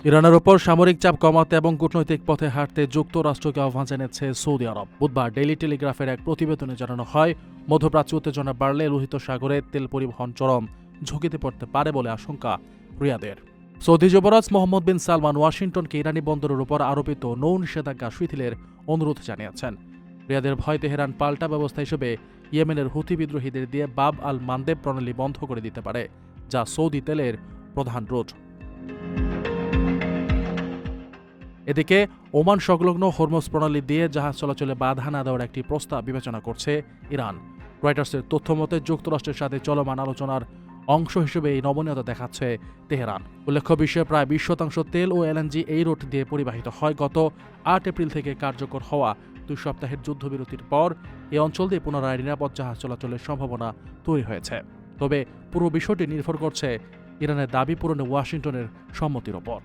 ইরানের ওপর সামরিক চাপ কমাতে এবং কূটনৈতিক পথে হাঁটতে যুক্তরাষ্ট্রকে আহ্বান জানিয়েছে সৌদি আরব। বুধবার ডেইলি টেলিগ্রাফের এক প্রতিবেদনে জানানো হয়, মধ্যপ্রাচ্য উত্তেজনা বাড়লে লোহিত সাগরে তেল পরিবহন চরম ঝুঁকিতে পড়তে পারে বলে আশঙ্কা রিয়াদের। সৌদি যুবরাজ মোহাম্মদ বিন সালমান ওয়াশিংটনকে ইরানি বন্দরের উপর আরোপিত নৌ নিষেধাজ্ঞা শিথিলের অনুরোধ জানিয়েছেন। রিয়াদের ভয় তেহরান পাল্টা ব্যবস্থা হিসেবে ইয়েমেনের হুথি বিদ্রোহীদের দিয়ে বাব আল মানদেব প্রণালী বন্ধ করে দিতে পারে, যা সৌদি তেলের প্রধান রুট। এদিকে ওমান সংলগ্ন হরমুজ প্রণালী দিয়ে জাহাজ চলাচলে বাধা না দেওয়ার একটি প্রস্তাব বিবেচনা করছে ইরান। রয়টার্সের তথ্যমতে যুক্তরাষ্ট্রের সাথে চলমান আলোচনার অংশ হিসেবে এই নমনীয়তা দেখাচ্ছে তেহরান। উল্লেখ্য, বিশ্বের প্রায় 20% তেল ও এলএনজি এই রুট দিয়ে পরিবাহিত হয়। গত 8 এপ্রিল থেকে কার্যকর হওয়া 2 সপ্তাহের যুদ্ধবিরতির পর এই অঞ্চল দিয়ে পুনরায় নিরাপদ জাহাজ চলাচলের সম্ভাবনা তৈরি হয়েছে। তবে পুরো বিষয়টি নির্ভর করছে ইরানের দাবি পূরণে ওয়াশিংটনের সম্মতির ওপর।